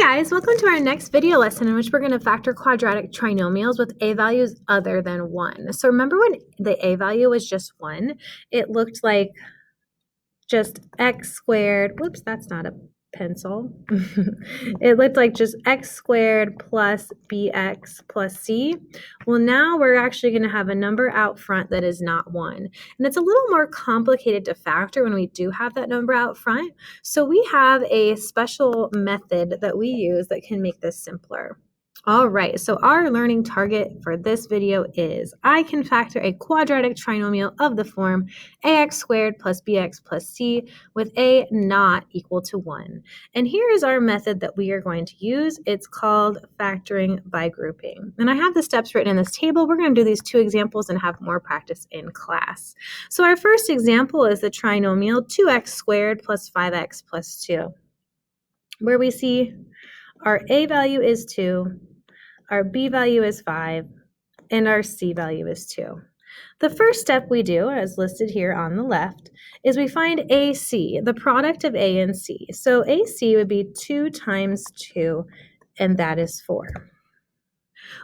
guys, welcome to our next video lesson in which we're going to factor quadratic trinomials with a values other than 1. So remember when the a value was just 1, it looked like just x squared, whoops, that's not a pencil. It looked like just x squared plus bx plus c. Well, now we're actually going to have a number out front that is not 1. And it's a little more complicated to factor when we do have that number out front. So we have a special method that we use that can make this simpler. All right, so our learning target for this video is I can factor a quadratic trinomial of the form ax squared plus bx plus c with a not equal to 1. And here is our method that we are going to use. It's called factoring by grouping. And I have the steps written in this table. We're going to do these 2 examples and have more practice in class. So our first example is the trinomial 2x squared plus 5x plus 2, where we see our a value is 2, our b value is 5, and our c value is 2. The first step we do, as listed here on the left, is we find AC, the product of a and c. So AC would be 2 times 2, and that is 4.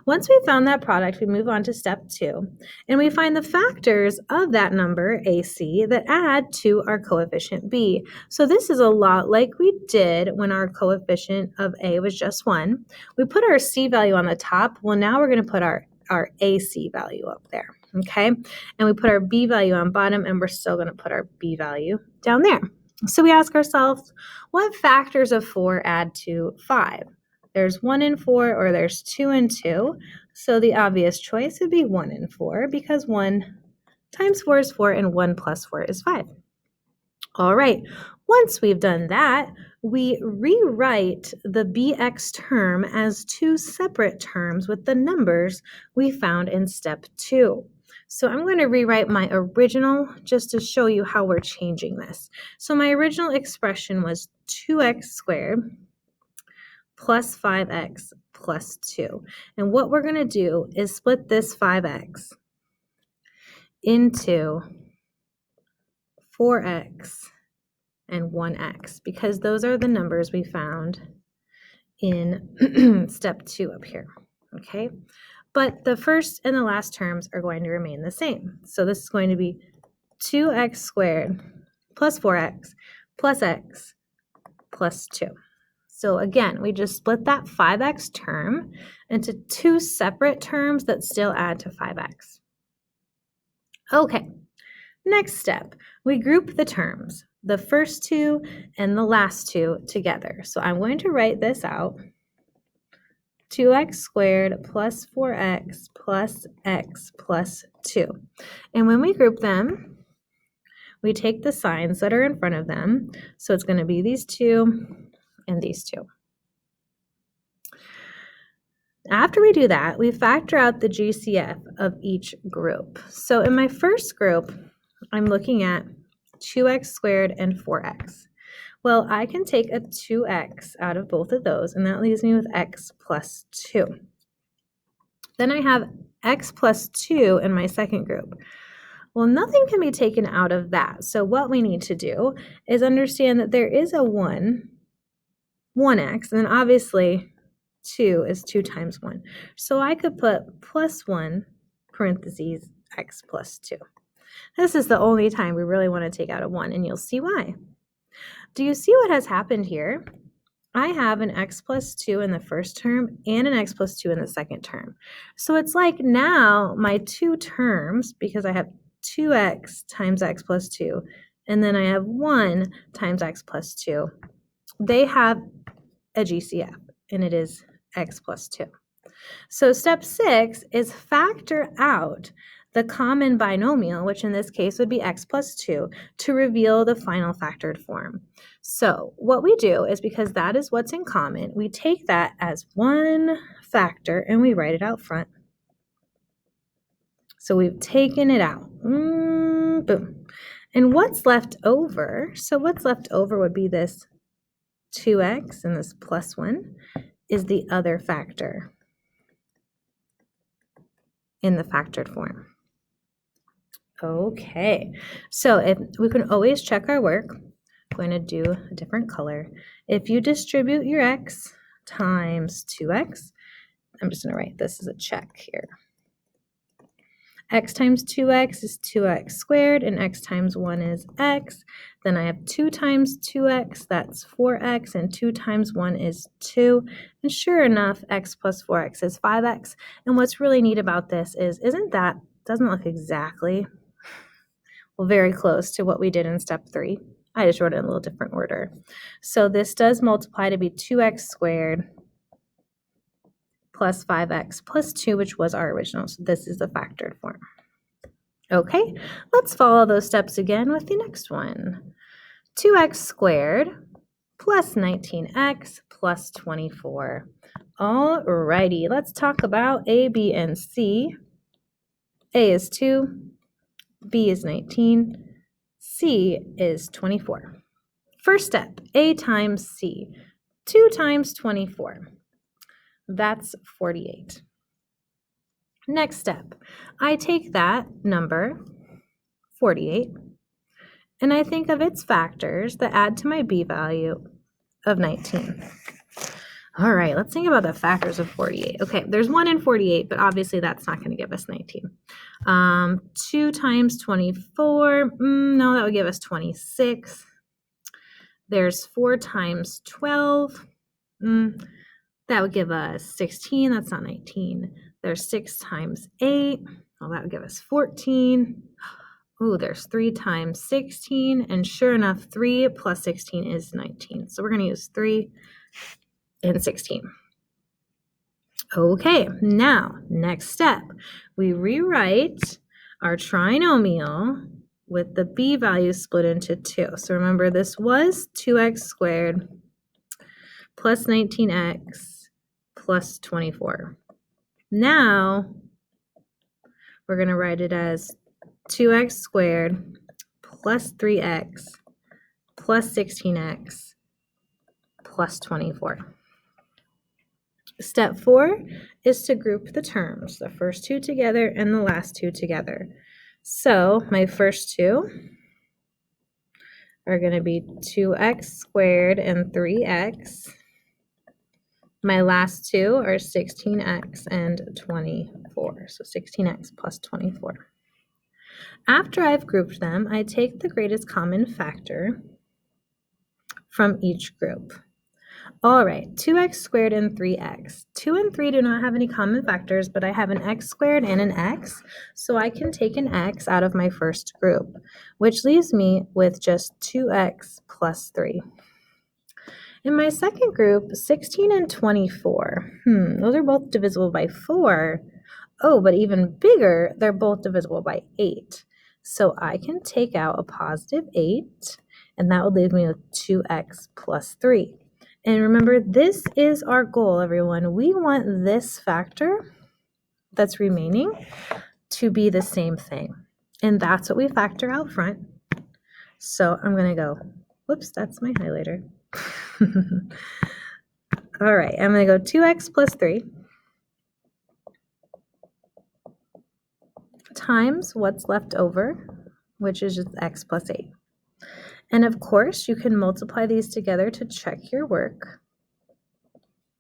Once we found that product, we move on to step 2, and we find the factors of that number, AC, that add to our coefficient B. So this is a lot like we did when our coefficient of A was just 1. We put our C value on the top. Well, now we're going to put our AC value up there, okay? And we put our B value on bottom, and we're still going to put our B value down there. So we ask ourselves, what factors of 4 add to 5? There's 1 and 4, or there's 2 and 2. So the obvious choice would be 1 and 4, because 1 times 4 is 4, and 1 plus 4 is 5. All right, once we've done that, we rewrite the bx term as 2 separate terms with the numbers we found in step 2. So I'm going to rewrite my original just to show you how we're changing this. So my original expression was 2x squared plus 5x plus 2. And what we're going to do is split this 5x into 4x and 1x, because those are the numbers we found in step 2 up here, okay? But the first and the last terms are going to remain the same. So this is going to be 2x squared plus 4x plus x plus 2. So again, we just split that 5x term into 2 separate terms that still add to 5x. Okay, next step, we group the terms, the first 2 and the last 2 together. So I'm going to write this out, 2x squared plus 4x plus x plus 2. And when we group them, we take the signs that are in front of them. So it's going to be these 2 and these 2. After we do that, we factor out the GCF of each group. So in my first group, I'm looking at 2x squared and 4x. Well, I can take a 2x out of both of those, and that leaves me with x plus 2. Then I have x plus 2 in my second group. Well, nothing can be taken out of that. So what we need to do is understand that there is a 1x, and then obviously 2 is 2 times 1. So I could put plus 1 parentheses x plus 2. This is the only time we really want to take out a 1, and you'll see why. Do you see what has happened here? I have an x plus 2 in the first term and an x plus 2 in the second term. So it's like now my 2 terms, because I have 2x times x plus 2, and then I have 1 times x plus 2, they have a GCF, and it is x plus 2. So step 6 is factor out the common binomial, which in this case would be x plus 2, to reveal the final factored form. So what we do is, because that is what's in common, we take that as one factor and we write it out front. So we've taken it out. Boom. And what's left over? So what's left over would be this 2x, and this plus 1 is the other factor in the factored form. Okay, so if we can always check our work, I'm going to do a different color. If you distribute your x times 2x. I'm just going to write this as a check here. X times 2x is 2x squared, and x times 1 is x. Then I have 2 times 2x, that's 4x, and 2 times 1 is 2. And sure enough, x plus 4x is 5x. And what's really neat about this is, doesn't look exactly, well, very close to what we did in step 3. I just wrote it in a little different order. So this does multiply to be 2x squared plus 5x plus 2, which was our original. So this is the factored form. Okay, let's follow those steps again with the next one. 2x squared plus 19x plus 24. All righty, let's talk about A, B, and C. A is 2, B is 19, C is 24. First step, A times C. 2 times 24. That's 48. Next step, I take that number, 48, and I think of its factors that add to my B value of 19. All right, let's think about the factors of 48. Okay, there's 1 in 48, but obviously that's not going to give us 19. 2 times 24, no, that would give us 26. There's 4 times 12, that would give us 16, that's not 19. There's 6 times 8, well, that would give us 14. Ooh, there's 3 times 16, and sure enough, 3 plus 16 is 19. So we're going to use 3 and 16. Okay, now, next step. We rewrite our trinomial with the b value split into 2. So remember, this was 2x squared plus 19x plus 24. Now, we're going to write it as 2x squared plus 3x plus 16x plus 24. Step 4 is to group the terms, the first two together and the last two together. So my first two are going to be 2x squared and 3x. My last two are 16x and 24, so 16x plus 24. After I've grouped them, I take the greatest common factor from each group. All right, 2x squared and 3x. 2 and 3 do not have any common factors, but I have an x squared and an x, so I can take an x out of my first group, which leaves me with just 2x plus 3. In my second group, 16 and 24, those are both divisible by 4. Oh, but even bigger, they're both divisible by 8. So I can take out a positive 8, and that would leave me with 2x plus 3. And remember, this is our goal, everyone. We want this factor that's remaining to be the same thing. And that's what we factor out front. So I'm going to go, whoops, that's my highlighter. All right, I'm going to go 2x plus 3 times what's left over, which is just x plus 8. And of course, you can multiply these together to check your work.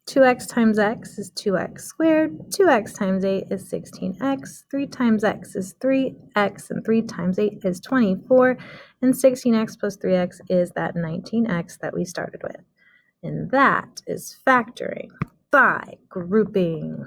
2x times x is 2x squared. 2x times 8 is 16x. 3 times x is 3x, and 3 times 8 is 24. And 16x plus 3x is that 19x that we started with. And that is factoring by grouping.